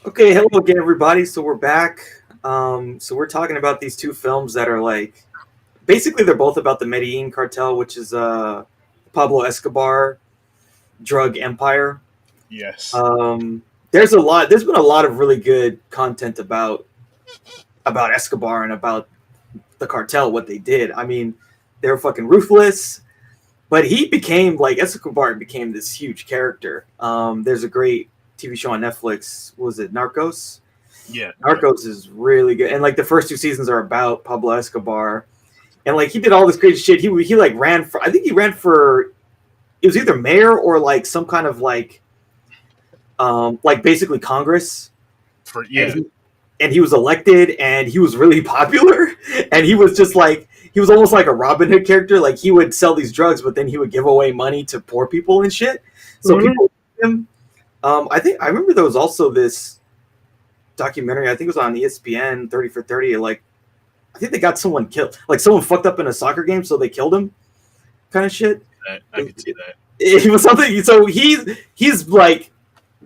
Okay, hello again, everybody. So we're back. So we're talking about these two films that are like basically they're both about the Medellin cartel, which is Pablo Escobar drug empire. Yes. Um, there's a lot. There's been a lot of really good content about Escobar and about the cartel, what they did. I mean, they were fucking ruthless, but he became like Escobar became this huge character. There's a great TV show on Netflix. What was it Narcos? Yeah. Yeah. Narcos is really good, and like the first two seasons are about Pablo Escobar, and like he did all this crazy shit. He like ran for. I think he ran for. It was either mayor or like some kind of like basically Congress, For and yeah. he was elected, and he was really popular, and he was just like he was almost like a Robin Hood character. Like he would sell these drugs, but then he would give away money to poor people and shit. So Mhm. people loved him. I think I remember there was also this documentary. I think it was on ESPN 30 for 30. Like I think they got someone killed. Like someone fucked up in a soccer game, so they killed him. Kind of shit. I could see that. It was something. So he's like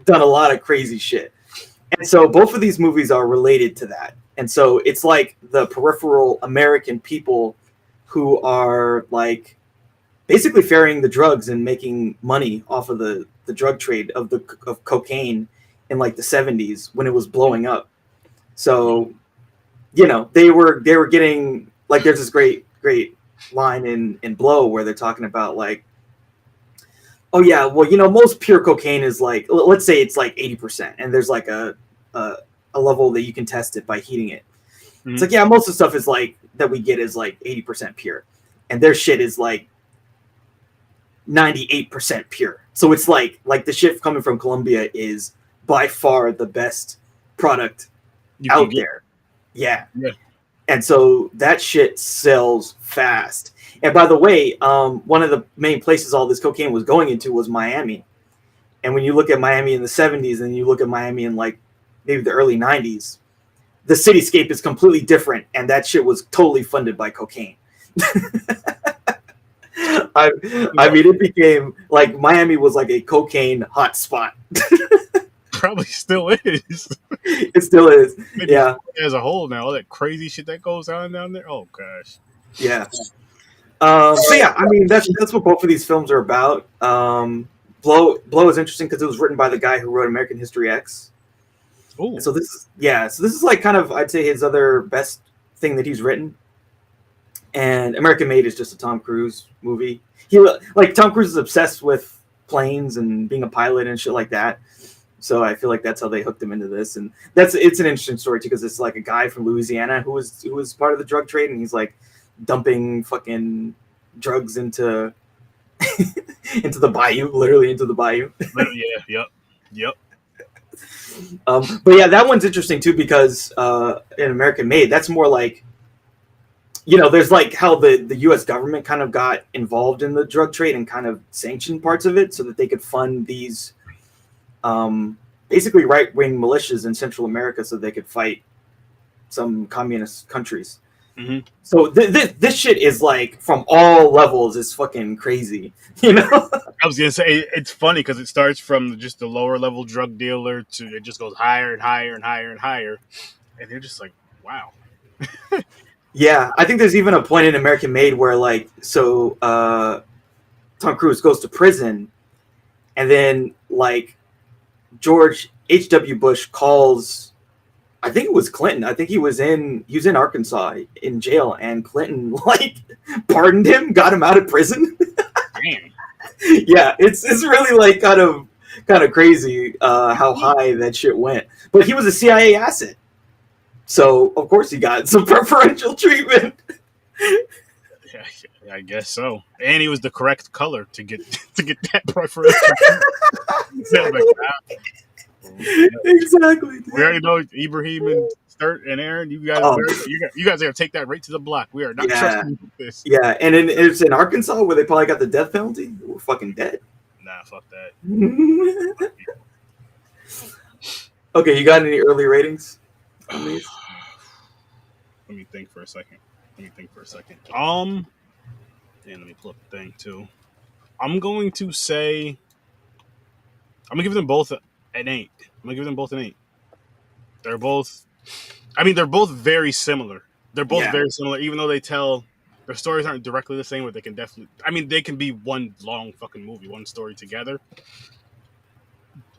done a lot of crazy shit, and so both of these movies are related to that. And so it's like the peripheral American people who are like basically ferrying the drugs and making money off of the drug trade of cocaine in like the 70s when it was blowing up. So they were getting like there's this great line in Blow where they're talking about like, oh yeah, well most pure cocaine is like, let's say it's like 80%, and there's like a, a level that you can test it by heating it. It's Mhm. like, yeah, most of the stuff is like that we get is like 80% pure, and their shit is like 98% pure. So it's like the shit coming from Colombia is by far the best product You can out get there. Yeah. yeah. And so that shit sells fast. And by the way, one of the main places all this cocaine was going into was Miami. And when you look at Miami in the 70s and you look at Miami in like maybe the early 90s, the cityscape is completely different. And that shit was totally funded by cocaine. I, I mean, it became like Miami was like a cocaine hotspot. Probably still is. It still is. Maybe Yeah. as a whole now, all that crazy shit that goes on down there. Oh gosh. Yeah. So yeah, I mean that's what both of these films are about. Blow is interesting because it was written by the guy who wrote American History X. And Oh. so this is like kind of I'd say his other best thing that he's written. And American Made is just a Tom Cruise movie. He like Tom Cruise is obsessed with planes and being a pilot and shit like that. So I feel like that's how they hooked him into this, and it's an interesting story too because it's like a guy from Louisiana who was part of the drug trade, and he's like dumping fucking drugs into into the bayou, literally into the bayou. Yeah. Yep. Yep. But yeah, that one's interesting too because in American Made, that's more like there's like how the U.S. government kind of got involved in the drug trade and kind of sanctioned parts of it so that they could fund these basically right wing militias in Central America so they could fight some communist countries. Hmm. So this shit is like from all levels is fucking crazy, you know? I was gonna say it's funny because it starts from just the lower level drug dealer to it just goes higher and higher and higher and higher, and you're just like, wow. Yeah, I think there's even a point in American Made where like Tom Cruise goes to prison, and then like George H.W. Bush calls. I think it was Clinton. I think he was in Arkansas in jail, and Clinton like pardoned him, got him out of prison. Damn. Yeah, it's really like kind of crazy how high that shit went. But he was a CIA asset, so of course he got some preferential treatment. Yeah, I guess so. And he was the correct color to get to get that preferential. So I'm like, Exactly. Exactly. we Dude. already know Ibrahim and Sturt and Aaron. Oh, You guys are gonna take that right to the block. We are not yeah, trusting you with this. yeah, and it's in Arkansas where they probably got the death penalty. We're fucking dead. Nah, fuck that. Okay, you got any early ratings on Let these? me think for a second. And let me pull up the thing too. I'm going to say I'm gonna give them both an 8. I'm gonna give them both an 8. They're both. I mean, they're both very similar. They're both Yeah. very similar, even though they tell their stories aren't directly the same. But they can definitely. I mean, they can be one long fucking movie, one story together.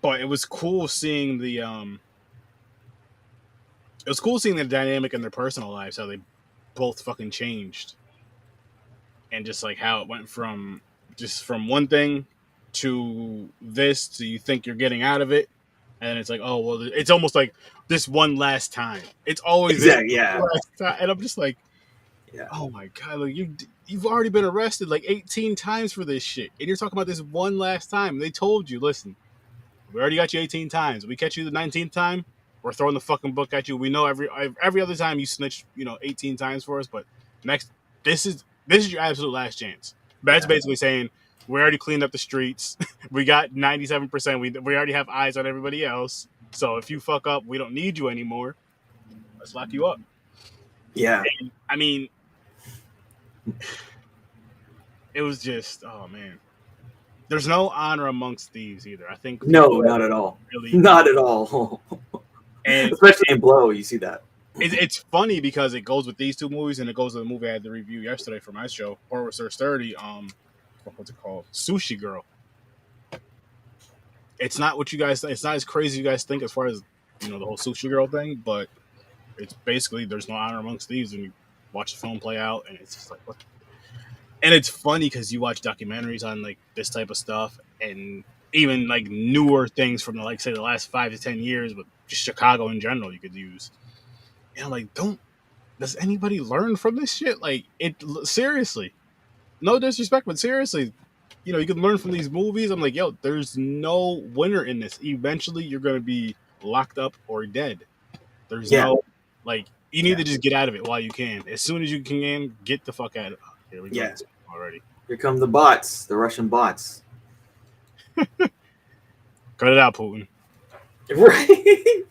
But it was cool seeing the. It was cool seeing the dynamic in their personal lives, how they both fucking changed, and just like how it went from just from one thing to this to you think you're getting out of it, and it's like, oh well, it's almost like this one last time. It's always Exactly. this Yeah. last time, and I'm just like, Yeah. oh my god, like you've already been arrested like 18 times for this shit, and you're talking about this one last time. They told you, listen, we already got you 18 times. We catch you the 19th time, we're throwing the fucking book at you. We know every other time you snitched, 18 times for us, but next, this is your absolute last chance. But that's basically saying we already cleaned up the streets. We got 97%. We already have eyes on everybody else. So if you fuck up, we don't need you anymore. Let's lock you up. Yeah. And, I mean, it was just, oh man. There's no honor amongst thieves either. I think No, not at all. really, Not at all. and especially in Blow, you see that. it's funny because it goes with these two movies and it goes with the movie I had to review yesterday for my show, Horror Search 30. What's it called? Sushi Girl. It's not what you guys. It's not as crazy as you guys think as far as the whole Sushi Girl thing, but it's basically there's no honor amongst thieves when you watch the film play out, and it's just like what. And it's funny because you watch documentaries on like this type of stuff, and even like newer things from like say the last 5 to 10 years, but just Chicago in general, you could use. And I'm like, does anybody learn from this shit? Like, seriously, no disrespect, but seriously, you can learn from these movies. I'm like, yo, there's no winner in this. Eventually, you're gonna be locked up or dead. There's no like, you need to just get out of it while you can. As soon as you can, get the fuck out of it. Here we go already. Here come the bots, the Russian bots. Cut it out, Putin. Right.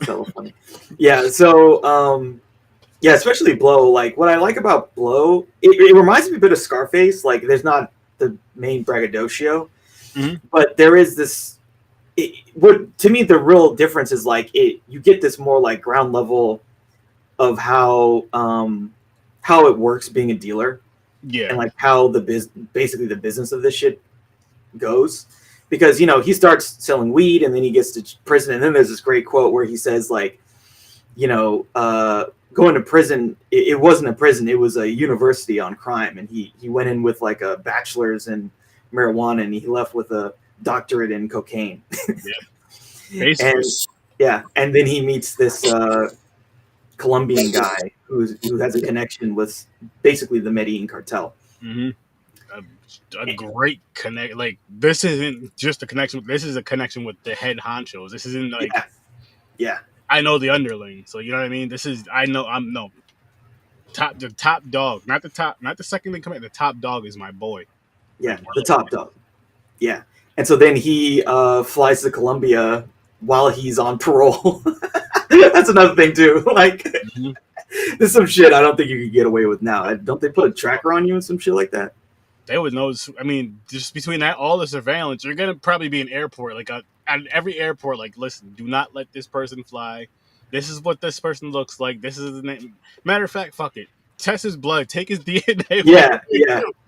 So funny. Yeah. So, especially Blow. Like, what I like about Blow, it reminds me a bit of Scarface. Like, there's not the main braggadocio, but there is this. What to me the real difference is like you get this more like ground level of how it works being a dealer, and like how basically the business of this shit goes. Because he starts selling weed and then he gets to prison, and then there's this great quote where he says like, going to prison, it wasn't a prison, it was a university on crime, and he went in with like a bachelor's in marijuana and he left with a doctorate in cocaine. And then he meets this Colombian guy who has a connection with basically the Medellin cartel. A great connect. Like, this isn't just a connection. This is a connection with the head honchos. This isn't like, I know the underling, so you know what I mean. The top dog, not the second in command. The top dog is my boy. Yeah, the top dog. Yeah, and so then he flies to Colombia while he's on parole. That's another thing too. Like, there's some shit I don't think you could get away with now. Don't they put a tracker on you and some shit like that? They would know. I mean, just between that, all the surveillance, you're gonna probably be an airport, like at every airport. Like, listen, do not let this person fly. This is what this person looks like. This is the name. Matter of fact, fuck it. Test his blood. Take his DNA.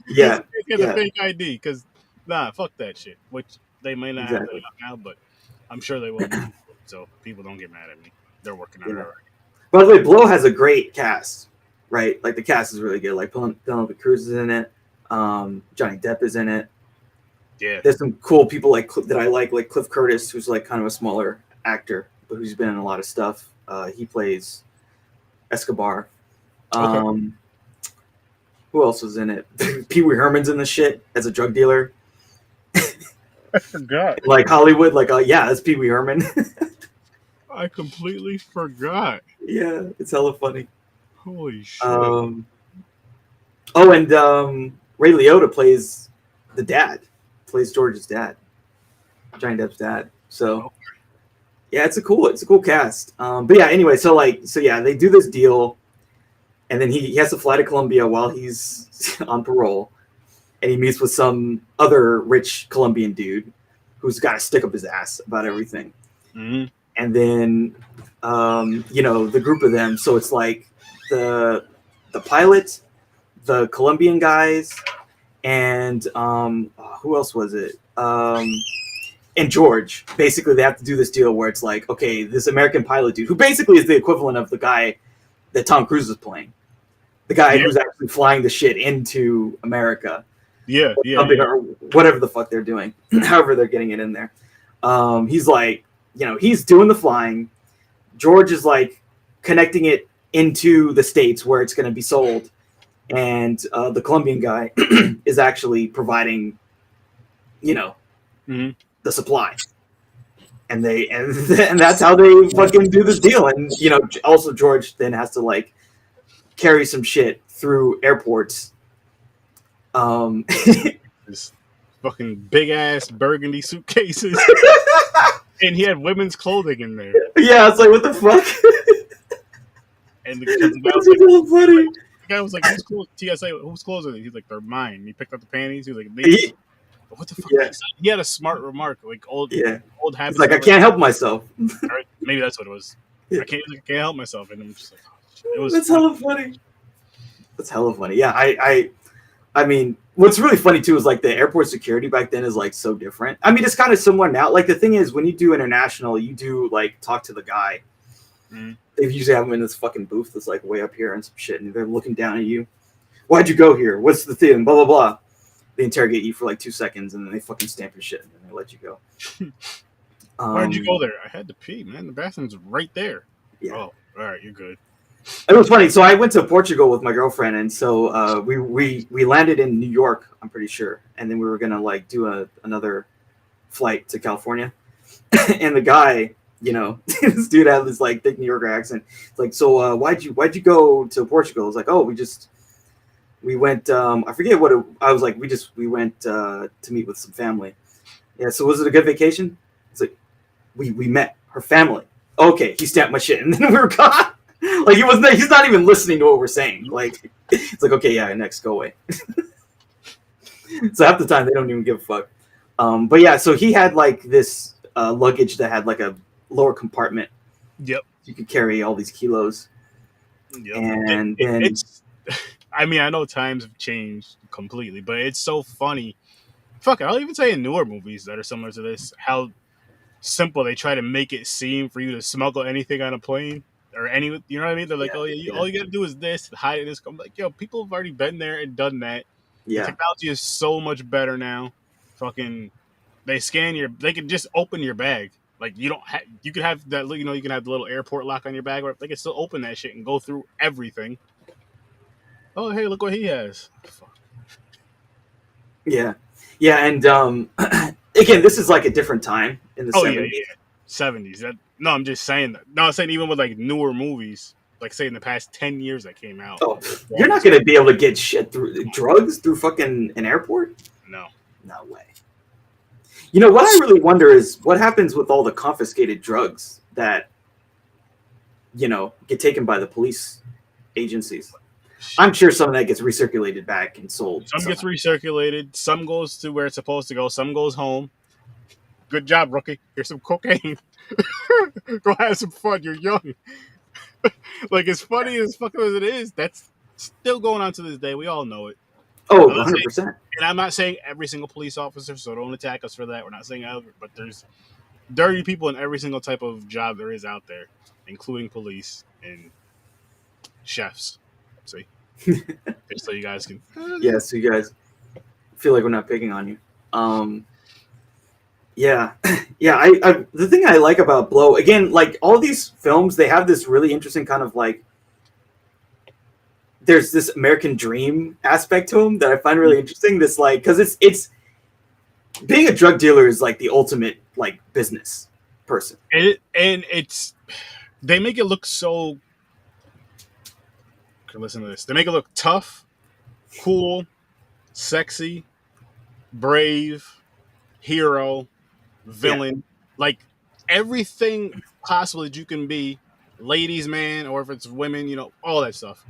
Yeah. Get a fake ID, because fuck that shit. Which they may not have that now, but I'm sure they will. So people don't get mad at me. They're working on it already. By the way, Blow has a great cast, right? Like, the cast is really good. Like, Penelope Cruz is in it. Johnny Depp is in it. Yeah, there's some cool people like that I like Cliff Curtis, who's like kind of a smaller actor, but who's been in a lot of stuff. He plays Escobar. Who else was in it? Pee Wee Herman's in the shit as a drug dealer. I forgot. Like Hollywood, like that's Pee Wee Herman. I completely forgot. Yeah, it's hella funny. Holy shit. Ray Liotta plays the dad, plays George's dad, Johnny Depp's dad. So, yeah, it's a cool cast. But yeah, anyway, so they do this deal, and then he has to fly to Colombia while he's on parole, and he meets with some other rich Colombian dude who's got to stick up his ass about everything. and then the group of them. So it's like the pilot, the Colombian guys, and who else was it? And George. Basically, they have to do this deal where it's like, okay, this American pilot dude, who basically is the equivalent of the guy that Tom Cruise is playing, the guy who's actually flying the shit into America. Or whatever the fuck they're doing, however they're getting it in there. He's like, he's doing the flying. George is like connecting it into the States where it's going to be sold. And the Colombian guy is actually providing, the supply. And and that's how they fucking do this deal. And, also George then has to like carry some shit through airports. This fucking big ass burgundy suitcases. And he had women's clothing in there. Yeah, it's like, what the fuck? And the guy was like, whose clothes? TSA, whose clothes are these? He's like, they're mine. He picked up the panties. He was like, what the fuck? Yeah. He had a smart remark, like old habits. It's like, I can't help myself. Or maybe that's what it was. Yeah. I can't help myself. And I'm just like, it was. That's hella funny. That's hella funny. Yeah, I mean, what's really funny too is like the airport security back then is like so different. I mean, it's kind of similar now. Like the thing is, when you do international, you do like talk to the guy. They usually have him in this fucking booth that's like way up here and some shit, and they're looking down at you. Why'd you go here? What's the thing? Blah blah blah. They interrogate you for like 2 seconds, and then they fucking stamp your shit, and then they let you go. Why'd you go there? I had to pee, man. The bathroom's right there. Yeah. Oh, all right, you're good. It was funny. So I went to Portugal with my girlfriend, and so we landed in New York, I'm pretty sure, and then we were gonna like do another flight to California. And the guy, this dude had this like thick New Yorker accent. It's like, so why'd you go to Portugal? I was like, oh, we went. I forget what I was like. We went to meet with some family. Yeah. So was it a good vacation? It's like we met her family. Okay, he stamped my shit, and then we were gone. Like he's not even listening to what we're saying. Like it's like, okay, yeah, next, go away. So half the time they don't even give a fuck. But yeah, so he had like this luggage that had like a lower compartment. Yep. You could carry all these kilos. Yep. And it's. I mean, I know times have changed completely, but it's so funny. Fuck it, I'll even say in newer movies that are similar to this, how simple they try to make it seem for you to smuggle anything on a plane. Or you know what I mean? They're like, all you gotta do is this, hide it in this. I'm like, yo, people have already been there and done that. Yeah. The technology is so much better now. Fucking, they can just open your bag. Like you could have that, you can have the little airport lock on your bag, or they can still open that shit and go through everything. Oh, hey, look what he has. Fuck. Yeah, and again, this is like a different time in the 70s. Yeah. 70s. No, I'm just saying that. No, I'm saying even with like newer movies, like say in the past 10 years that came out. Oh, you're not gonna be able to get shit through drugs through fucking an airport? No way. What I really wonder is what happens with all the confiscated drugs that get taken by the police agencies. I'm sure some of that gets recirculated back and sold. Some gets recirculated. Some goes to where it's supposed to go. Some goes home. Good job, rookie. Here's some cocaine. Go have some fun. You're young. Like, as funny as fucking as it is, that's still going on to this day. We all know it. Oh, 100%. And I'm not saying every single police officer, so don't attack us for that. We're not saying ever, but there's dirty people in every single type of job there is out there, including police and chefs. See? Just so you guys can... Yeah, so you guys feel like we're not picking on you. Yeah. I the thing I like about Blow, again, like all these films, they have this really interesting kind of like, there's this American dream aspect to them that I find really interesting. This like, because it's being a drug dealer is like the ultimate like business person. And it's they make it look so. Listen to this. They make it look tough, cool, sexy, brave, hero, villain, like everything possible that you can be, ladies man, or if it's women, all that stuff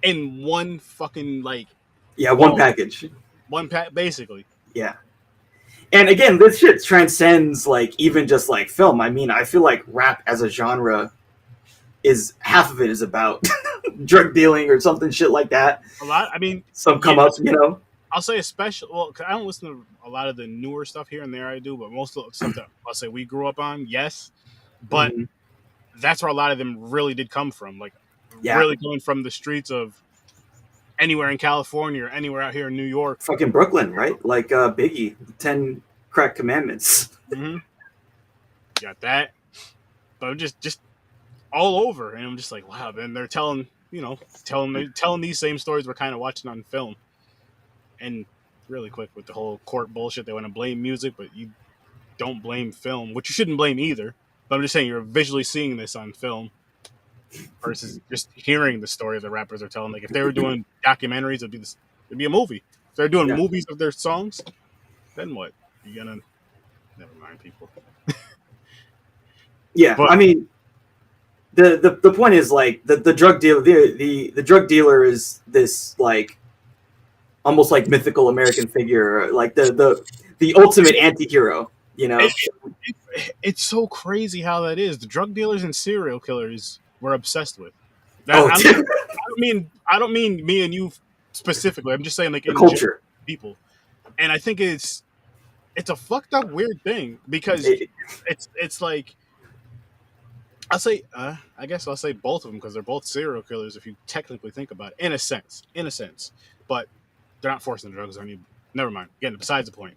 in one fucking like one package, basically. Yeah, And again, this shit transcends like even just like film. I mean, I feel like rap as a genre is half of it is about drug dealing or something shit like that. A lot. I mean, Some yeah, come up, you know. I'll say especially. Well, 'cause I don't listen to a lot of the newer stuff here and there. I do, but most of the stuff that I'll say we grew up on, yes. But Mhm. that's where a lot of them really did come from. Like Yeah, really coming from the streets of anywhere in California or anywhere out here in New York. fucking Brooklyn, right? Like Biggie, 10 Crack Commandments. Mm-hmm. Got that, but just all over, and I'm just like, wow. Then they're telling telling these same stories we're kind of watching on film. And really quick with the whole court bullshit, they want to blame music, but you don't blame film, which you shouldn't blame either. But I'm just saying you're visually seeing this on film versus just hearing the story the rappers are telling. Like if they were doing documentaries, it'd be a movie. If they're doing Yeah, movies of their songs, then what? You're gonna never mind people. yeah. But I mean, the point is like the drug dealer the drug dealer is this like almost like mythical American figure, like the ultimate anti-hero, you know. it, it's so crazy how that is. The drug dealers and serial killers we're obsessed with. That Oh, dude, I don't mean me and you specifically. I'm just saying like the in general culture. people. And I think it's a fucked up weird thing because It- it's like I guess I'll say both of them because they're both serial killers if you technically think about it in a sense, but they're not forcing drugs on you. Never mind. Again, besides the point.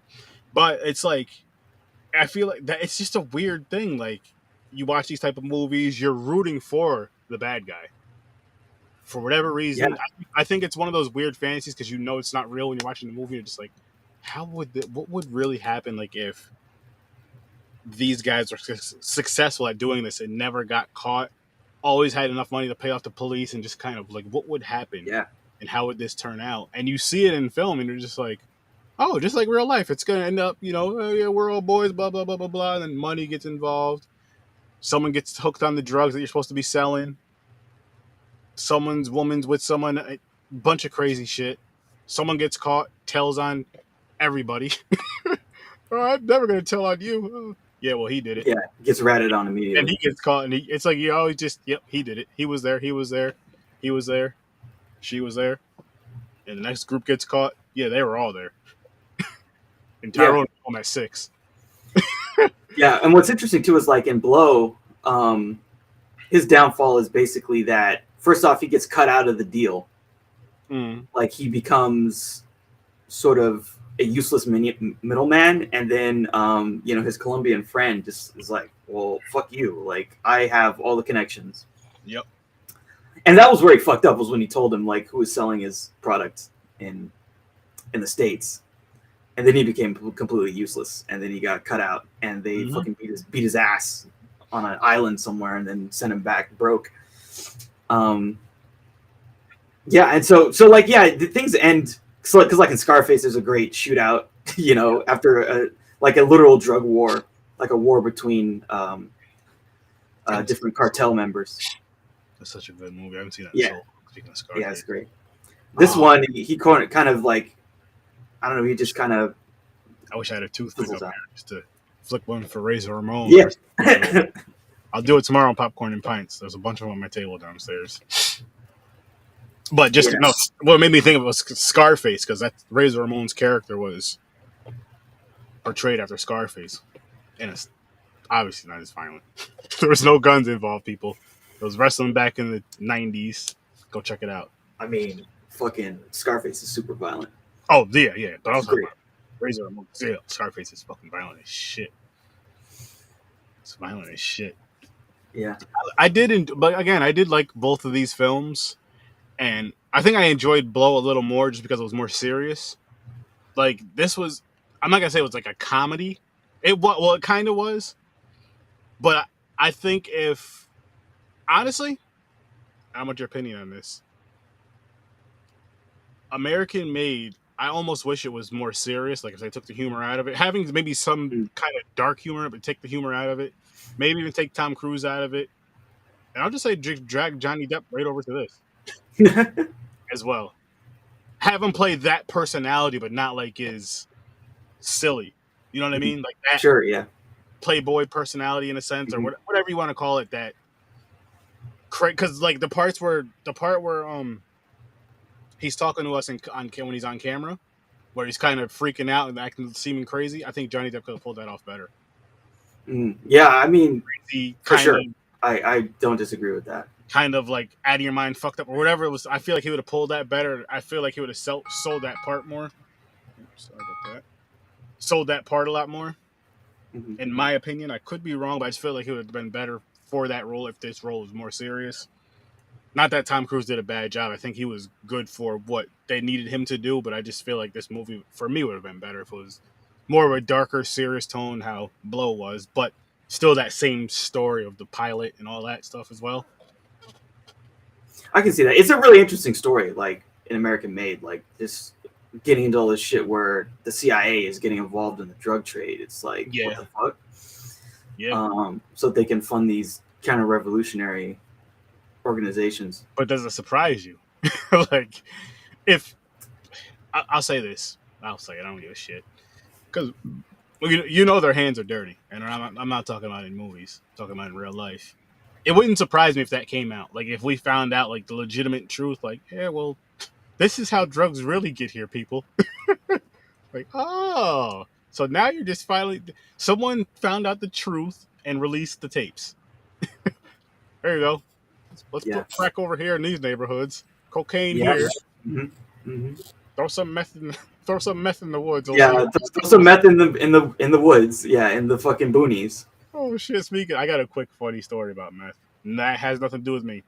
But it's like I feel like that it's just a weird thing. Like you watch these type of movies, you're rooting for the bad guy for whatever yeah, reason. I think it's one of those weird fantasies because you know it's not real when you're watching the movie. You're just like, what would really happen? Like if these guys were successful at doing this and never got caught, always had enough money to pay off the police, and just kind of like, what would happen yeah, and how would this turn out? And you see it in film, and you're just like, oh, just like real life, it's gonna end up, oh, yeah, we're all boys, blah blah blah blah blah, and then money gets involved. Someone gets hooked on the drugs that you're supposed to be selling. Woman's with someone, a bunch of crazy shit. Someone gets caught, tells on everybody. Oh, I'm never gonna tell on you. Oh. Yeah, well, he did it. yeah. Gets ratted on And he immediately. gets caught, and it's like you always just, yep, he did it. He was there. He was there. He was there. She was there. And the next group gets caught. Yeah, they were all there. And Yeah, Tyrone home at 6. yeah. And what's interesting too is like in Blow, his downfall is basically that first off he gets cut out of the deal, Mm. like he becomes sort of a useless middleman, and then his Colombian friend just is like, well, fuck you, like I have all the connections. Yep. And that was where he fucked up, was when he told him like who was selling his product in the States. And then he became completely useless, and then he got cut out, and they Mhm. fucking beat his ass on an island somewhere, and then sent him back broke. Yeah, and so like yeah, the things end because like in Scarface, there's a great shootout, after a literal drug war, like a war between different cartel members. That's such a good movie. I haven't seen that Yeah. in so long. Speaking of Scarface. Yeah, it's great. This one, he kind of like, I don't know, he just kind of I wish I had a toothpick up fizzles there out. just to flick one for Razor Ramon. Yeah. I'll do it tomorrow on Popcorn and Pints. There's a bunch of them on my table downstairs. But just Yeah. no, what made me think of it was Scarface because that Razor Ramon's character was portrayed after Scarface, and it's obviously not as violent. There was no guns involved. People, it was wrestling back in the '90s. Go check it out. I mean, fucking Scarface is super violent. Oh yeah. But I was It's talking great. about Razor Ramon. Yeah, Scarface is fucking violent as shit. It's violent as shit. Yeah. I did, but again, I did like both of these films, and I think I enjoyed Blow a little more just because it was more serious. Like this was, I'm not gonna say it was like a comedy. It kind of was, but I think if honestly, I want your opinion on this. American Made, I almost wish it was more serious. Like if they took the humor out of it, having maybe some kind of dark humor, but take the humor out of it. Maybe even take Tom Cruise out of it. And I'll just say drag Johnny Depp right over to this as well. Have him play that personality, but not like is silly. You know what I mean? Like that Sure, yeah. playboy personality in a sense, or Mhm. whatever you want to call it. That because like the part where he's talking to us when he's on camera, where he's kind of freaking out and acting seeming crazy. I think Johnny Depp could have pulled that off better. Yeah, I mean, He for sure. I don't disagree with that. kind of like out of your mind fucked up or whatever it was. I feel like he would have pulled that better. I feel like he would have sold that part more. Oops, sorry about that. Sold that part a lot more. Mhm. In my opinion, I could be wrong, but I just feel like he would have been better for that role if this role was more serious. Not that Tom Cruise did a bad job. I think he was good for what they needed him to do, but I just feel like this movie, for me, would have been better if it was more of a darker, serious tone, how Blow was, but still that same story of the pilot and all that stuff as well. I can see that. It's a really interesting story, like in American Made, like this getting into all this shit where the CIA is getting involved in the drug trade. It's like, what the fuck? Yeah. So they can fund these counter-revolutionary organizations. But does it surprise you? Like, if I'll say this, I'll say it. I don't give a shit because you know their hands are dirty, and I'm not talking about in movies. I'm talking about in real life. It wouldn't surprise me if that came out. Like if we found out like the legitimate truth, like yeah, well, this is how drugs really get here, people. Like oh, so now you're just finally someone found out the truth and released the tapes. There you go. Let's put crack over here in these neighborhoods. Cocaine here. Mm-hmm. Mm-hmm. Throw some meth in the woods. Yeah, throw some meth in the woods. Yeah, in the fucking boonies. Oh shit! Speaking, I got a quick funny story about meth. And that has nothing to do with me.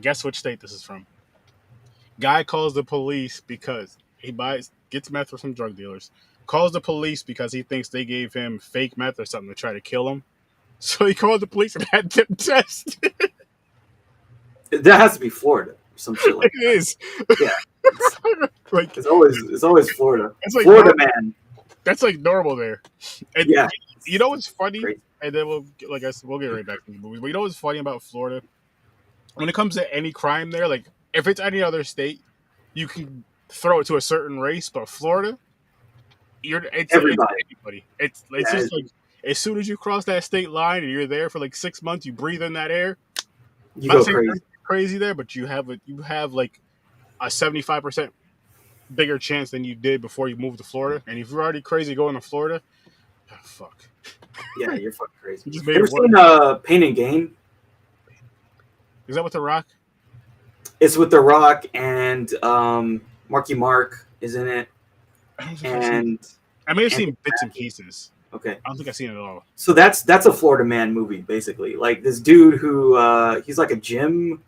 Guess which state this is from? Guy calls the police because he gets meth from some drug dealers. Calls the police because he thinks they gave him fake meth or something to try to kill him. So he called the police and had them tested. That has to be Florida or some shit like that. It is. Yeah. Like it's always Florida. It's like Florida man. That's like normal there. And yeah. You know what's funny? Great. And then we'll get right back to the movies. But you know what's funny about Florida? When it comes to any crime there, like if it's any other state, you can throw it to a certain race, but Florida, it's everybody. It's just like as soon as you cross that state line and you're there for like 6 months, you breathe in that air. You go crazy there, but you have like a 75% bigger chance than you did before you moved to Florida. And if you're already crazy going to Florida, oh, fuck. Yeah, you're fucking crazy. You ever seen Pain and Gain? Is that with The Rock? It's with The Rock and Marky Mark is in it. I may have seen bits and pieces. Okay. I don't think I've seen it at all. So that's a Florida man movie, basically. Like this dude who he's like a gym,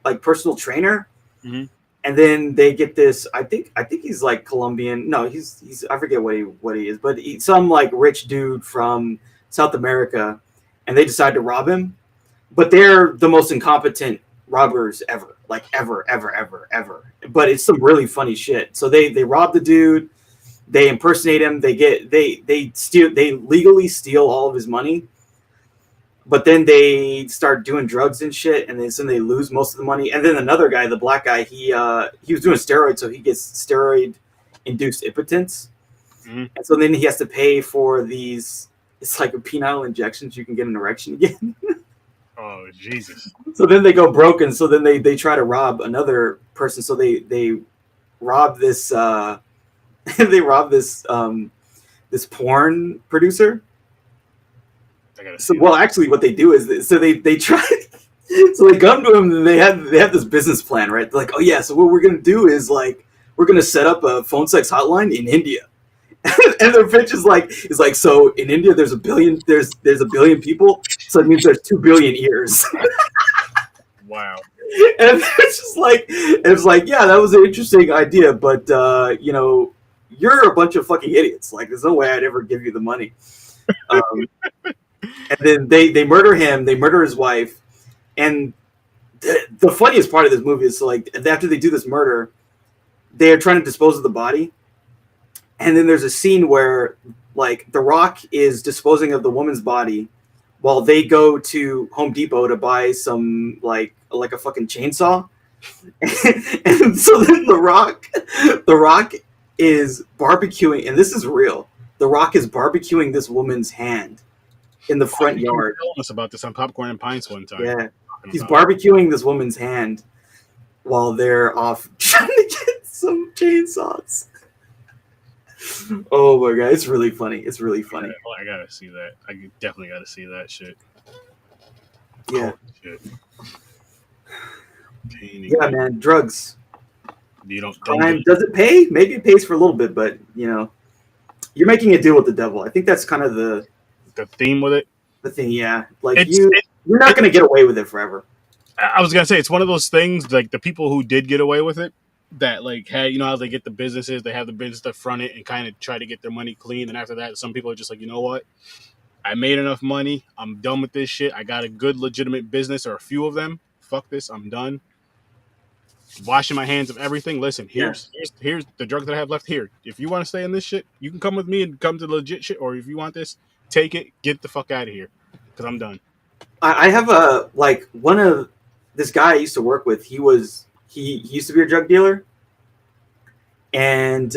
like personal trainer. Mm-hmm. And then they get this. I think he's like Colombian. No, he's I forget what he is, but he's some like rich dude from South America, and they decide to rob him. But they're the most incompetent robbers ever, like ever. But it's some really funny shit. So they rob the dude, they impersonate him, they legally steal all of his money. But then they start doing drugs and shit, and then they lose most of the money. And then another guy, the black guy, he was doing steroids, so he gets steroid-induced impotence. Mm-hmm. And so then he has to pay for these. It's like a penile injections. You can get an erection again. Oh Jesus! So then they go broke, and so then they try to rob another person. So they rob this this porn producer. So well, actually, what they do is they try. So they come to him and they have this business plan, right? They're like, oh yeah, so what we're gonna do is like we're gonna set up a phone sex hotline in India, and their pitch is like so in India there's a billion people, so it means there's 2 billion ears. Wow. And it's like yeah, that was an interesting idea, but you're a bunch of fucking idiots. Like there's no way I'd ever give you the money. And then they murder him, they murder his wife, and the funniest part of this movie is like after they do this murder, they're trying to dispose of the body, and then there's a scene where like The Rock is disposing of the woman's body while they go to Home Depot to buy some like a fucking chainsaw, and so then The Rock is barbecuing, and this is real. The Rock is barbecuing this woman's hand in the front yard. Telling us about this on Popcorn and Pints one time. Yeah, he's barbecuing this woman's hand while they're off trying to get some chainsaws. Oh my god, it's really funny. It's really funny. I gotta see that. I definitely gotta see that shit. Yeah. Shit. Yeah, man, drugs. You don't. Crime, does it pay? Maybe it pays for a little bit, but you know, you're making a deal with the devil. I think that's kind of the theme with it. The thing, yeah. Like you're not gonna get away with it forever. I was gonna say it's one of those things. Like the people who did get away with it, that like had, you know how they get the businesses, they have the business to front it and kind of try to get their money clean, and after that, some people are just like, you know what, I made enough money, I'm done with this shit. I got a good legitimate business or a few of them. Fuck this, I'm done. Washing my hands of everything. Listen, here's the drug that I have left here. If you want to stay in this shit, you can come with me and come to the legit shit, or if you want this, take it, get the fuck out of here, because I'm done. I have this guy I used to work with. He used to be a drug dealer, and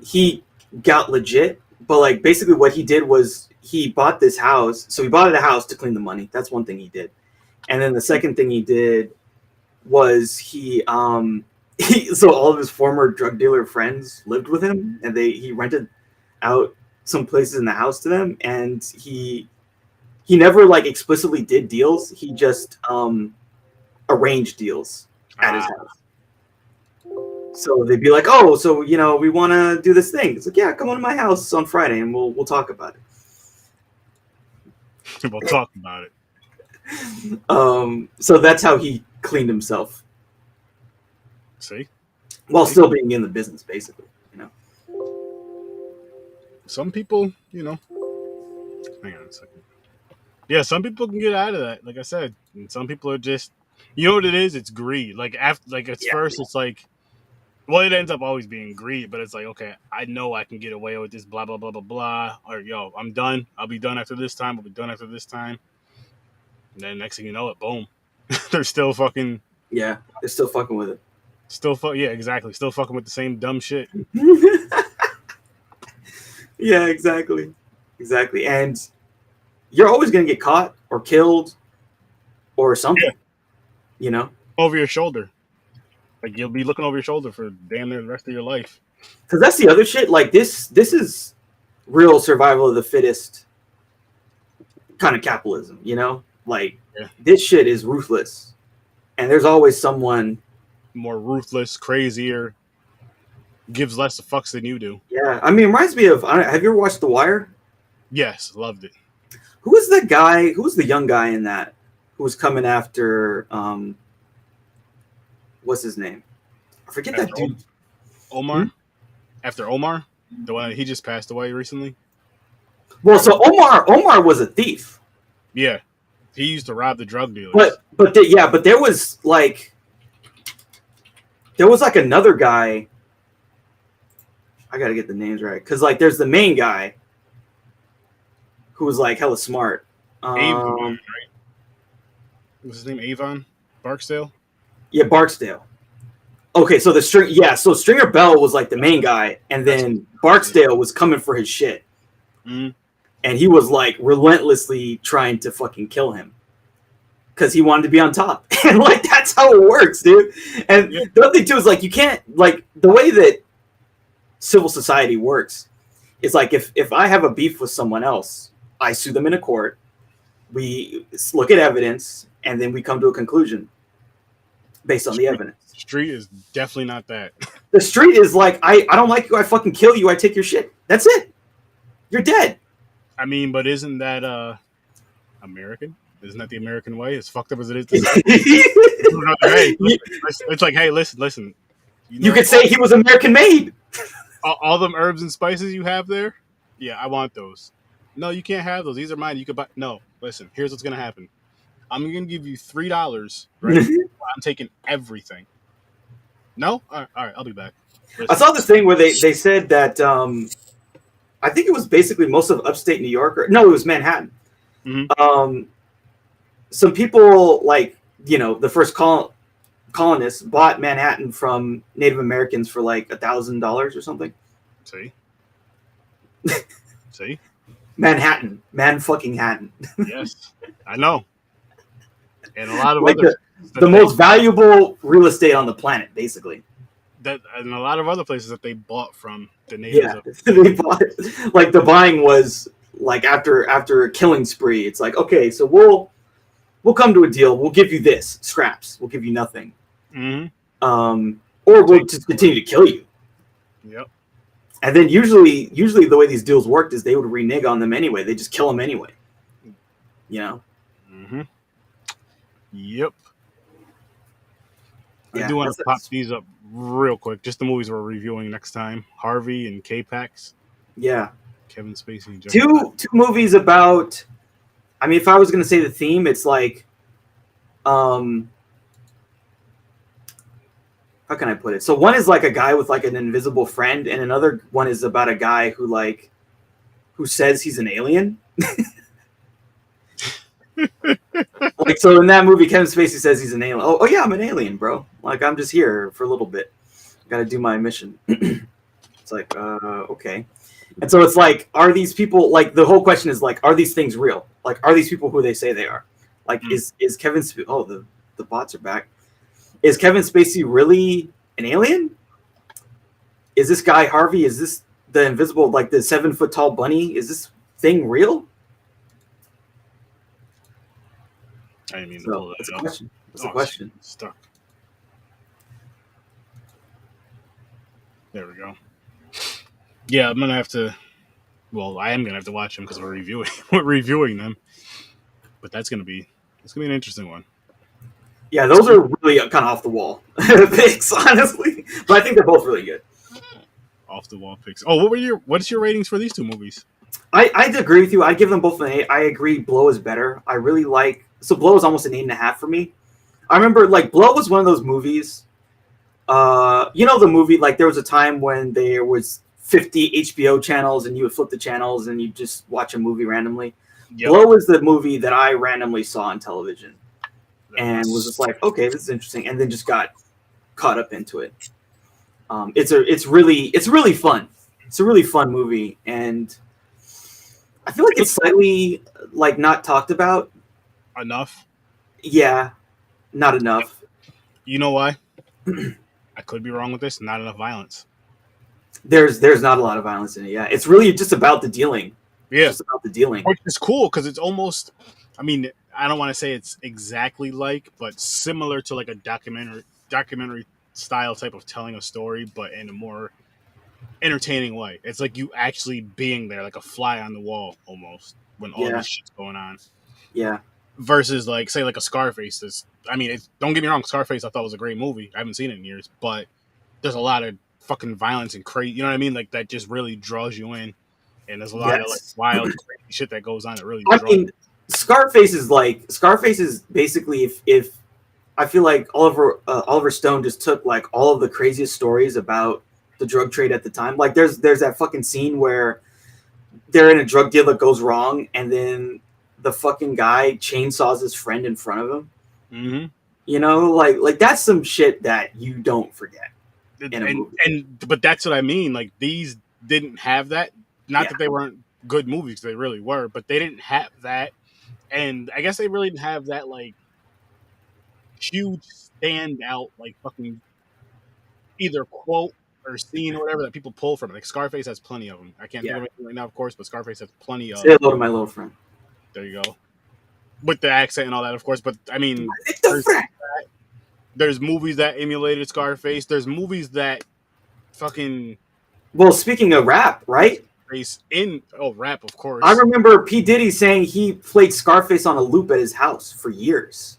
he got legit. But like basically, what he did was he bought this house. So he bought a house to clean the money. That's one thing he did, and then the second thing he did was he so all of his former drug dealer friends lived with him, and he rented out some places in the house to them, and he never like explicitly did deals. He just arranged deals at his house. So they'd be like, "Oh, so you know, we want to do this thing." It's like, "Yeah, come on to my house on Friday, and we'll talk about it." We'll talk about it. So that's how he cleaned himself. See, while still being in the business, basically, you know. Some people, you know. Hang on a second. Yeah, some people can get out of that, like I said, and some people are just, you know what it is? It's greed. Like first, it's like, well, it ends up always being greed, but it's like, okay, I know I can get away with this, blah blah blah blah blah, or yo, I'm done. I'll be done after this time. I'll be done after this time. And then next thing you know, boom, they're still fucking. Yeah, they're still fucking with it. Yeah, exactly. Still fucking with the same dumb shit. Yeah, exactly. And you're always gonna get caught or killed or something. Yeah. You know, over your shoulder. Like you'll be looking over your shoulder for damn near the rest of your life. Because that's the other shit. Like this is real survival of the fittest kind of capitalism. You know, like this shit is ruthless, and there's always someone more ruthless, crazier, gives less fucks than you do. Yeah, I mean, it reminds me of. Have you ever watched The Wire? Yes, loved it. Who was that guy? Who was the young guy in that? Who was coming after? What's his name? I forget that dude. Omar. Hmm? After Omar, the one he just passed away recently. Well, so Omar was a thief. Yeah, he used to rob the drug dealers. But there was like another guy. I gotta get the names right, because like there's the main guy who was like hella smart. Avon, right? What's his name? Avon Barksdale. Yeah, Barksdale. Okay, so so Stringer Bell was like the main guy, and then Barksdale was coming for his shit, and he was like relentlessly trying to fucking kill him because he wanted to be on top, and like that's how it works, dude. And the other thing too is like you can't, like, the way that civil society works is like if I have a beef with someone else, I sue them in a court, we look at evidence, and then we come to a conclusion based on the evidence. The street is definitely not that. The street is like, I don't like you, I fucking kill you, I take your shit. That's it. You're dead. I mean, but isn't that American? Isn't that the American way? As fucked up as it is to say. Hey, it's like, hey, listen. You could say he was American made. All them herbs and spices you have there, yeah, I want those. No, you can't have those. These are mine. You could buy. No, listen. Here's what's gonna happen. I'm gonna give you $3. Right? I'm taking everything. No, all right. I'll be back. Listen. I saw this thing where they said that I think it was basically most of upstate New York. No, it was Manhattan. Mm-hmm. Some people, like, you know, the first colonists bought Manhattan from Native Americans for like $1,000 or something. See, See, Manhattan, man, fucking Hatton. yes, I know, and a lot of Like others the most valuable real estate on the planet, basically. that, and a lot of other places that they bought from the natives Yeah, of. they bought it. Like the buying was like after a killing spree. It's like, okay, so we'll come to a deal. We'll give you this scraps. We'll give you nothing. Mm-hmm. Or we'll just continue to kill you. Yep. And then usually the way these deals worked is they would renege on them anyway. They just kill them anyway. You know. Mm-hmm. Yep. Yeah, I do want to pop these up real quick. Just the movies we're reviewing next time: Harvey and K-Pax. Yeah. Kevin Spacey and two movies about. I mean, if I was going to say the theme, it's like, how can I put it? So one is like a guy with like an invisible friend, and another one is about a guy who says he's an alien. Like, so in that movie, Kevin Spacey says he's an alien. Oh yeah, I'm an alien, bro. Like, I'm just here for a little bit. Got to do my mission. It's like, okay. And so it's like, are these people, like, the whole question is like, are these things real? Like, are these people who they say they are? Like, is Kevin Spacey, oh, the bots are back. Is Kevin Spacey really an alien? Is this guy Harvey, is this the invisible, like the 7-foot tall bunny? Is this thing real? I didn't mean to So, pull that that's up. a question. That's a question. Stuck. There we go. Yeah, I'm gonna have to. Well, I am gonna have to watch them because we're reviewing them. But it's gonna be an interesting one. Yeah, those are really kind of off the wall picks, honestly. But I think they're both really good. Off the wall picks. Oh, what's your ratings for these two movies? I'd agree with you. I'd give them both an 8. I agree Blow is better. I really like... So Blow is almost an 8.5 for me. I remember, like, Blow was one of those movies... you know the movie, like, there was a time when there was 50 HBO channels and you would flip the channels and you just watch a movie randomly. Yep. Blow is the movie that I randomly saw on television and was just like, okay, this is interesting, and then just got caught up into it. It's really fun. It's a really fun movie, and I feel like it's slightly like not talked about enough. Yeah, not enough. You know why? I could be wrong with this. Not enough violence. There's not a lot of violence in it. Yeah, it's really just about the dealing. Yeah, it's just about the dealing. Which is cool because it's almost. I mean, I don't want to say it's exactly like, but similar to like a documentary style type of telling a story, but in a more entertaining way. It's like you actually being there, like a fly on the wall almost when all this shit's going on. Yeah. Versus like say like a Scarface. Don't get me wrong, Scarface I thought was a great movie. I haven't seen it in years, but there's a lot of fucking violence and crazy. You know what I mean? Like that just really draws you in, and there's a lot of like wild crazy shit that goes on that really. I mean, Scarface is basically if I feel like Oliver Stone just took like all of the craziest stories about the drug trade at the time. Like there's that fucking scene where they're in a drug deal that goes wrong, and then the fucking guy chainsaws his friend in front of him. Mm-hmm. You know, like that's some shit that you don't forget. But that's what I mean. Like these didn't have that. Not that they weren't good movies, they really were, but they didn't have that. And I guess they really didn't have that like huge standout like fucking either quote or scene or whatever that people pull from. Like Scarface has plenty of them. I can't think of anything right now, of course, but Scarface has plenty of. Say hello to my little friend. There you go. With the accent and all that, of course. But I mean, there's movies that emulated Scarface. There's movies that fucking. Well, speaking of rap, right? Rap, of course. I remember P. Diddy saying he played Scarface on a loop at his house for years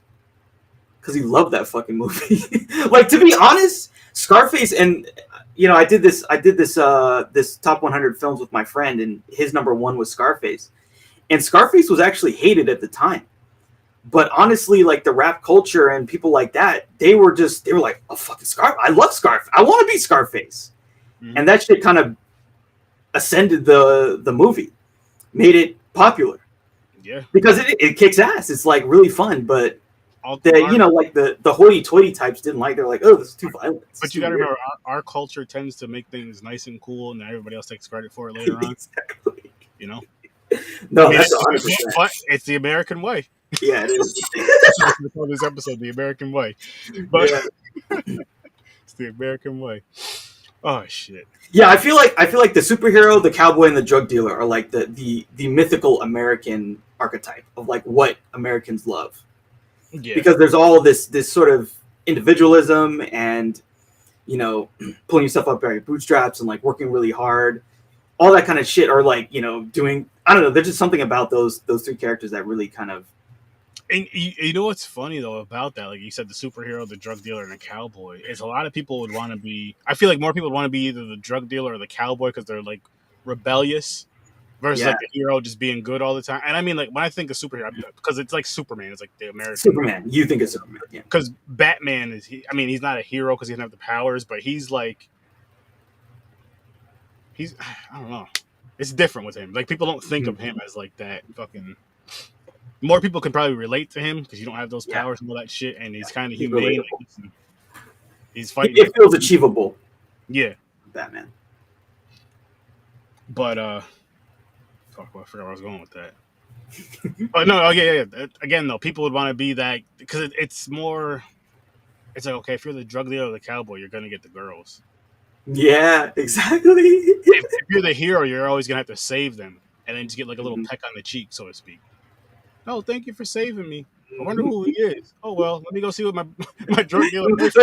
because he loved that fucking movie. Like, to be honest, Scarface, and you know, I did this this top 100 films with my friend, and his number one was Scarface, and Scarface was actually hated at the time. But honestly, like the rap culture and people like that, they were like, oh, fucking Scarface. I love Scarface. I want to be Scarface. Mm-hmm. And that shit kind of ascended the movie, made it popular. Yeah. Because it kicks ass. It's like really fun, but the hoity-toity types didn't like. They're like, oh, this is too violent. But you got to remember, our culture tends to make things nice and cool, and everybody else takes credit for it later on. Exactly. You know, I No, mean, that's 100%. but it's the American way. Yeah, it is. That's what we call this episode, the American way. But Yeah. it's the American way. Oh shit. Yeah, I feel like the superhero, the cowboy, and the drug dealer are like the mythical American archetype of like what Americans love. Yeah. Because there's all this sort of individualism and, you know, pulling yourself up by your bootstraps and like working really hard, all that kind of shit, or like, you know, doing, I don't know, there's just something about those three characters that really kind of. And you know what's funny though about that? Like you said, the superhero, the drug dealer, and the cowboy. Is a lot of people would want to be. I feel like more people would want to be either the drug dealer or the cowboy because they're like rebellious, versus Yeah. like the hero just being good all the time. And I mean, like when I think of superhero, because it's like Superman, it's like the American Superman. You think it's Superman? Yeah. Because Batman is. I mean, he's not a hero because he doesn't have the powers, but he's like. He's. I don't know. It's different with him. Like people don't think of him as like that fucking. More people can probably relate to him because you don't have those powers and all that shit, and he's kind of humane. Like, he's fighting. It feels achievable. Yeah, Batman. But fuck, I forgot where I was going with that. Oh no, oh yeah. Again, though, people would want to be that because it's more. It's like okay, if you're the drug dealer or the cowboy, you're gonna get the girls. Yeah, exactly. If you're the hero, you're always gonna have to save them, and then just get like a little peck on the cheek, so to speak. Oh, thank you for saving me. I wonder who he is. Oh well, let me go see what my drug dealer is.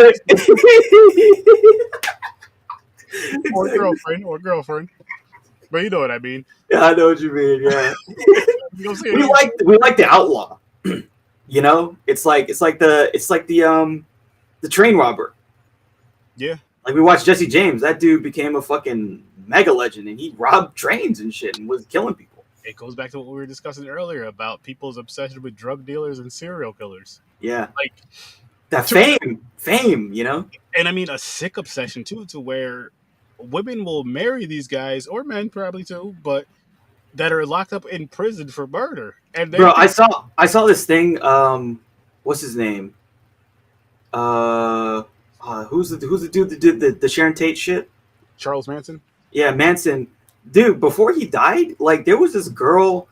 Or girlfriend. But you know what I mean. Yeah, I know what you mean. Yeah, we like the outlaw. You know, it's like the train robber. Yeah, like we watched Jesse James. That dude became a fucking mega legend, and he robbed trains and shit and was killing people. It goes back to what we were discussing earlier about people's obsession with drug dealers and serial killers. Yeah, like that fame, you know. And I mean a sick obsession too, to where women will marry these guys, or men probably too, but that are locked up in prison for murder. And bro, I saw this thing. What's his name? Who's the dude that did the Sharon Tate shit? Charles Manson. Yeah, Manson. Dude, before he died, like there was this girl.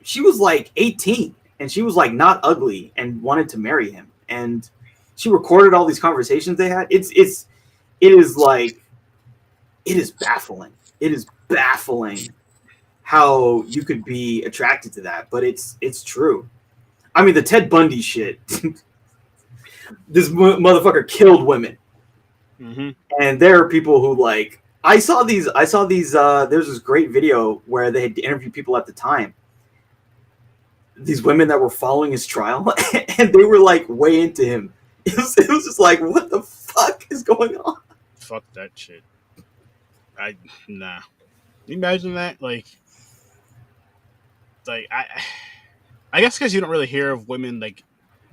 She was like 18, and she was like not ugly, and wanted to marry him. And she recorded all these conversations they had. It is baffling. It is baffling how you could be attracted to that, but it's true. I mean, the Ted Bundy shit. This motherfucker killed women, and there are people who like. I saw these. There's this great video where they had interviewed people at the time. These women that were following his trial, and they were like way into him. It was just like, what the fuck is going on? Fuck that shit. Nah. Can you imagine that? Like I guess because you don't really hear of women like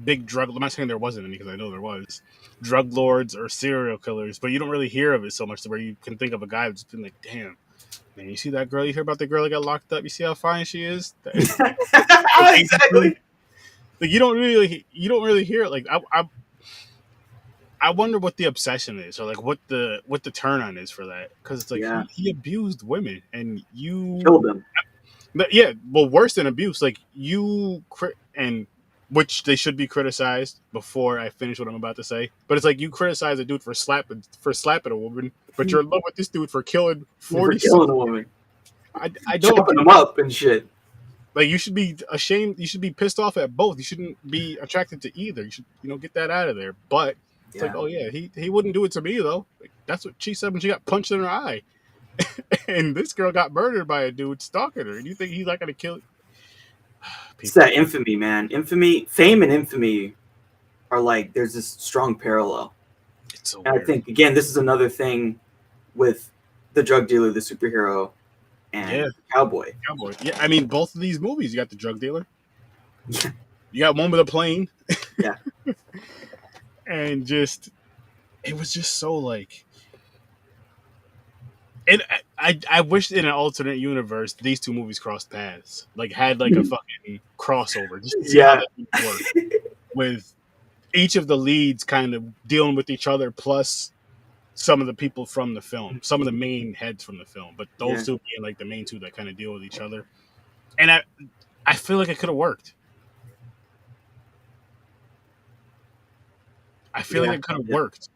big drug. I'm not saying there wasn't any because I know there was drug lords or serial killers, but you don't really hear of it so much to where you can think of a guy who's been like, damn, man, you see that girl? You hear about the girl that got locked up? You see how fine she is? Exactly. Like you don't really hear it. Like I wonder what the obsession is, or like what the turn on is for that, because it's like he abused women and you killed them. But yeah, well, worse than abuse, like and which they should be criticized before I finish what I'm about to say. But it's like you criticize a dude for slapping a woman, but you're in love with this dude for killing 40. For killing a woman. I don't chopping them up and shit. Like you should be ashamed. You should be pissed off at both. You shouldn't be attracted to either. You should get that out of there. But it's like, oh yeah, he wouldn't do it to me though. Like, that's what she said when she got punched in her eye. And this girl got murdered by a dude stalking her. And you think he's not gonna kill? It's that infamy, man. Fame and infamy are like there's this strong parallel. It's so and weird. I think again, this is another thing with the drug dealer, the superhero, and the cowboy. Yeah, I mean, both of these movies, you got the drug dealer. You got one with a plane. Yeah. And it was just so like. And I wish in an alternate universe these two movies crossed paths, like had like a fucking crossover, just to see how that would work, with each of the leads kind of dealing with each other, plus some of the people from the film, some of the main heads from the film, but those Yeah. two being like the main two that kind of deal with each other. And I feel like it could have worked. I feel like it could have worked.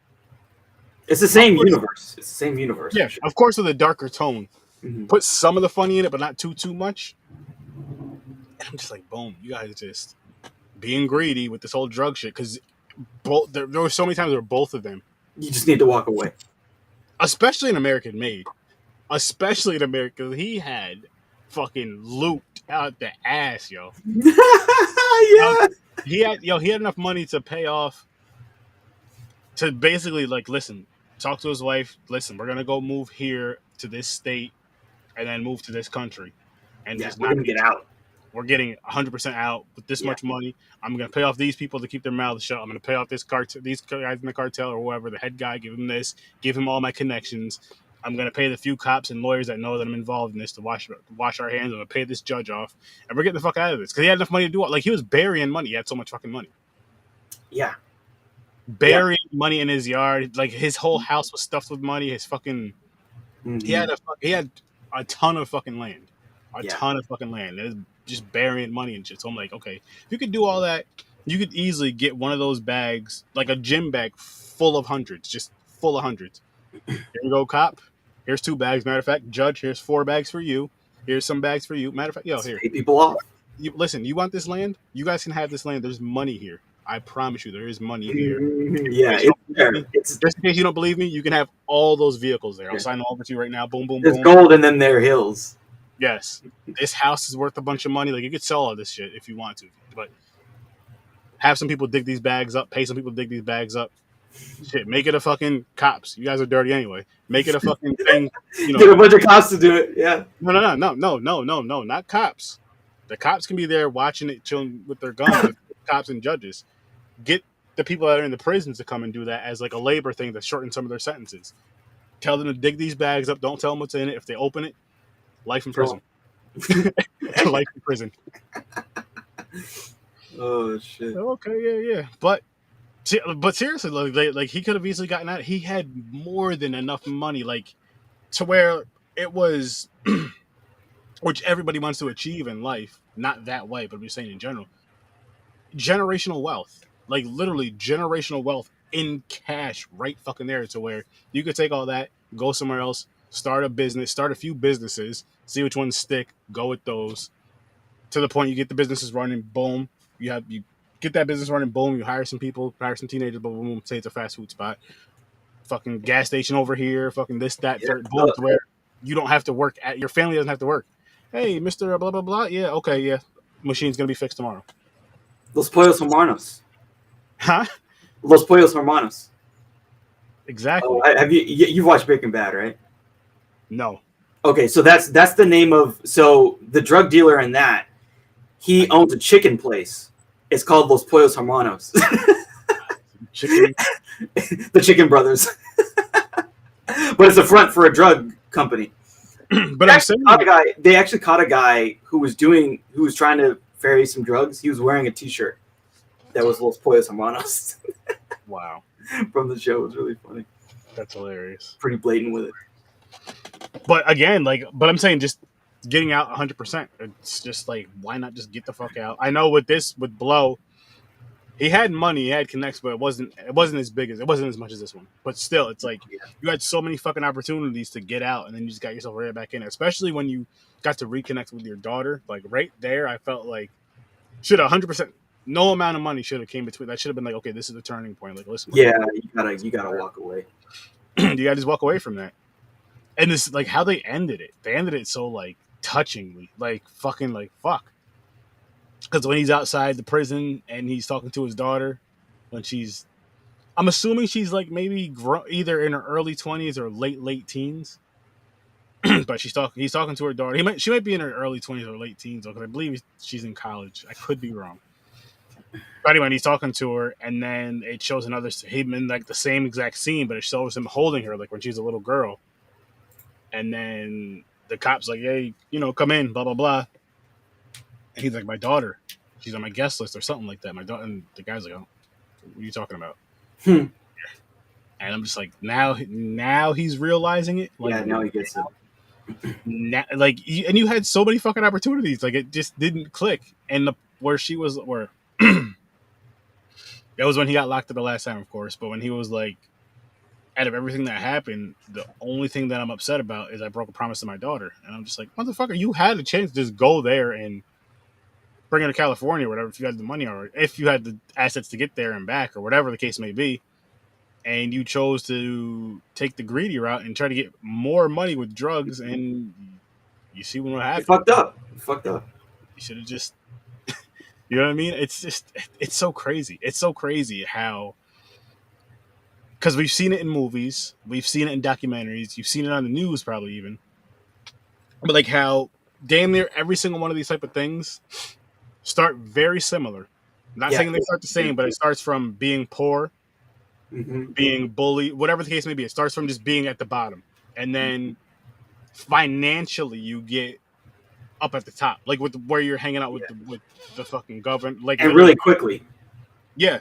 It's the same universe. It's the same universe. Yeah, for sure. of course, with a darker tone. Mm-hmm. Put some of the funny in it, but not too much. And I'm just like, boom, you guys just being greedy with this whole drug shit. Because there were so many times where both of them, You just need to walk away. especially in American Made, especially in America, he had fucking looped out the ass, yo. Yeah. He had enough money to pay off, to basically like, listen, talk to his wife. Listen, we're gonna go move here to this state, and then move to this country, and just we're not gonna get out. We're getting 100% out with this much money. I'm gonna pay off these people to keep their mouths shut. I'm gonna pay off these guys in the cartel or whoever, the head guy. Give him this. Give him all my connections. I'm gonna pay the few cops and lawyers that know that I'm involved in this to wash our hands. I'm gonna pay this judge off, and we're getting the fuck out of this because he had enough money to do it. Like, he was burying money. He had so much fucking money. Yeah. Burying money in his yard. Like, his whole house was stuffed with money. His fucking he had a ton of fucking land. A ton of fucking land. It was just burying money and shit. So I'm like, okay, if you could do all that, you could easily get one of those bags, like a gym bag full of hundreds, just full of hundreds. Here you go, cop. Here's 2 bags. Matter of fact, judge, here's 4 bags for you. Here's some bags for you. Matter of fact, yo, here. Pay people off. Listen, you want this land? You guys can have this land. There's money here. I promise you, there is money here. Yeah, just in case you don't believe me, you can have all those vehicles there. I'll sign over to you right now. Boom, boom, there's boom. There's gold and then there are hills. Yes, this house is worth a bunch of money. Like, you could sell all this shit if you want to, but have some people dig these bags up. Pay some people to dig these bags up. Shit, make it a fucking cops. You guys are dirty anyway. Make it a fucking thing. Get a bunch of cops to do it. Yeah. No, not cops. The cops can be there watching it, chilling with their guns. Cops and judges. Get the people that are in the prisons to come and do that as like a labor thing to shorten some of their sentences. Tell them to dig these bags up. Don't tell them what's in it. If they open it, life in prison. Life in prison. Oh shit. Okay, yeah. But seriously, like he could have easily gotten out. He had more than enough money, like, to where it was, which everybody wants to achieve in life. Not that way, but I'm just saying in general. Generational wealth, like literally generational wealth in cash, right fucking there, to where you could take all that, go somewhere else, start a business, start a few businesses, see which ones stick, go with those, to the point you get the businesses running, boom, you get that business running, boom, you hire some people, hire some teenagers, boom, boom, say it's a fast food spot, fucking gas station over here, fucking this, that, third, boom, to where you don't have to work, your family doesn't have to work. Hey, Mr. blah, blah, blah, yeah, okay, yeah, machine's gonna be fixed tomorrow. Los Pollos Hermanos. Huh? Los Pollos Hermanos. Exactly. Have you've watched Breaking Bad, right? No. Okay, so that's the name of, so the drug dealer in that, he owns a chicken place. It's called Los Pollos Hermanos. Chicken. The Chicken Brothers. But it's a front for a drug company. But I'm saying, they actually caught a guy who was trying to ferry some drugs. He was wearing a T-shirt that was Los Pollos Hermanos. Wow. From the show. It was really funny. That's hilarious. Pretty blatant with it. But again, but I'm saying, just getting out 100%. It's just like, why not just get the fuck out? I know with Blow, he had money, he had connects, but it wasn't as big as, it wasn't as much as this one. But still, it's like, you had so many fucking opportunities to get out, and then you just got yourself right back in, especially when you got to reconnect with your daughter. Like, right there, I felt like, should 100%, no amount of money should have came between. That should have been like, okay, this is the turning point. Like, listen. Yeah, you gotta walk away. You gotta just walk away from that. And this, like, how they ended it. They ended it so, like, touchingly. Like, fucking, like, fuck. Because when he's outside the prison and he's talking to his daughter, when I'm assuming she's, like, maybe either in her early 20s or late teens. But he's talking to her daughter. She might be in her early 20s or late teens, because I believe she's in college. I could be wrong. But anyway, he's talking to her, and then it shows him in, like, the same exact scene, but it shows him holding her, like, when she's a little girl. And then the cop's like, hey, come in, blah, blah, blah. And he's like, my daughter, she's on my guest list or something like that. My daughter, and the guy's like, oh, what are you talking about? And I'm just like, now he's realizing it. Like, Yeah, now he gets it. now, like, and you had so many fucking opportunities. Like, it just didn't click. And where she was, where that was when he got locked up the last time, of course. But when he was like, out of everything that happened, the only thing that I'm upset about is I broke a promise to my daughter. And I'm just like, motherfucker, you had a chance to just go there and bring her to California or whatever if you had the money or if you had the assets to get there and back or whatever the case may be. And you chose to take the greedy route and try to get more money with drugs, and you see what You happened. fucked up. You fucked up. You should have just, you know what I mean? It's just, it's so crazy. It's so crazy how, because we've seen it in movies, we've seen it in documentaries, you've seen it on the news probably even, but like how damn near every single one of these type of things start very similar. I'm not saying they start the same, but it starts from being poor, being bullied, whatever the case may be. It starts from just being at the bottom, and then financially you get up at the top, like with where you're hanging out with the fucking government, like and really quickly. Yeah,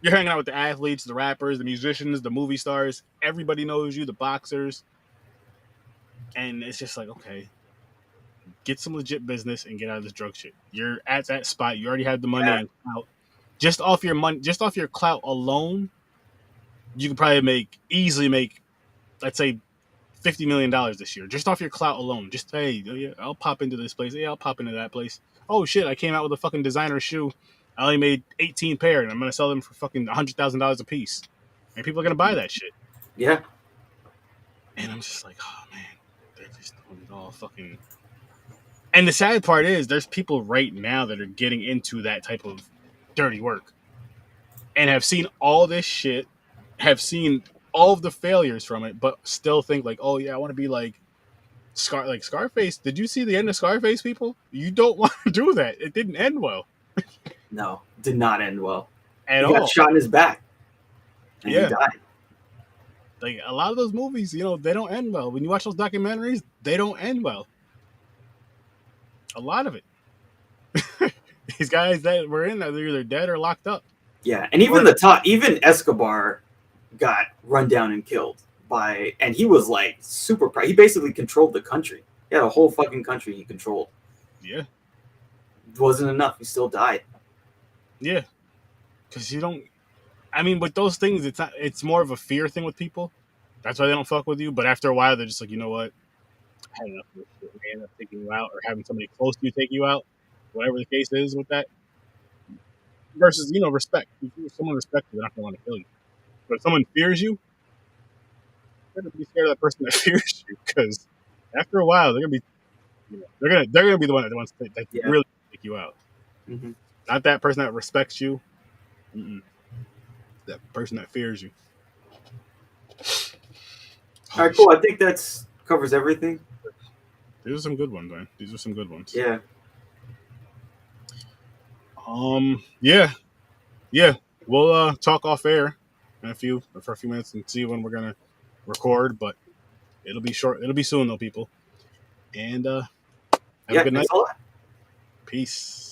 you're hanging out with the athletes, the rappers, the musicians, the movie stars. Everybody knows you, the boxers, and it's just like, okay, get some legit business and get out of this drug shit. You're at that spot. You already have the money and clout. Just off your money, just off your clout alone, you could probably easily make, let's say, $50 million this year, just off your clout alone. Just, hey, yeah, I'll pop into this place. Yeah, I'll pop into that place. Oh shit, I came out with a fucking designer shoe. I only made 18 pair, and I'm gonna sell them for fucking $100,000 a piece, and people are gonna buy that shit. Yeah. And I'm just like, oh man, they're just doing it all fucking. And the sad part is, there's people right now that are getting into that type of dirty work, and have seen all this shit, have seen all of the failures from it, but still think like, oh yeah, I want to be like Scarface. Did you see the end of Scarface, people? You don't want to do that. It didn't end well. No, did not end well. At he all. got shot in his back. And he died. Like a lot of those movies, they don't end well. When you watch those documentaries, they don't end well. A lot of it. These guys that were in there, they're either dead or locked up. Yeah, and even Escobar got run down and killed and he was like super proud. He basically controlled the country. He had a whole fucking country he controlled. Yeah. It wasn't enough. He still died. Yeah. Because you don't, I mean, with those things, it's more of a fear thing with people. That's why they don't fuck with you. But after a while, they're just like, you know what? I had enough of this shit. They end up taking you out or having somebody close to you take you out. Whatever the case is with that. Versus, respect. If someone respects you, they're not going to want to kill you. But if someone fears you, you're going to be scared of that person that fears you. Because after a while, they're going to be, they're gonna be the one that wants to really take you out. Mm-hmm. Not that person that respects you. Mm-mm. That person that fears you. All right, cool. I think that covers everything. These are some good ones, man. These are some good ones. Yeah. Yeah. We'll talk off air for a few minutes and see when we're gonna record, but it'll be short. It'll be soon, though, people. And have a good night. Thanks a lot. Peace.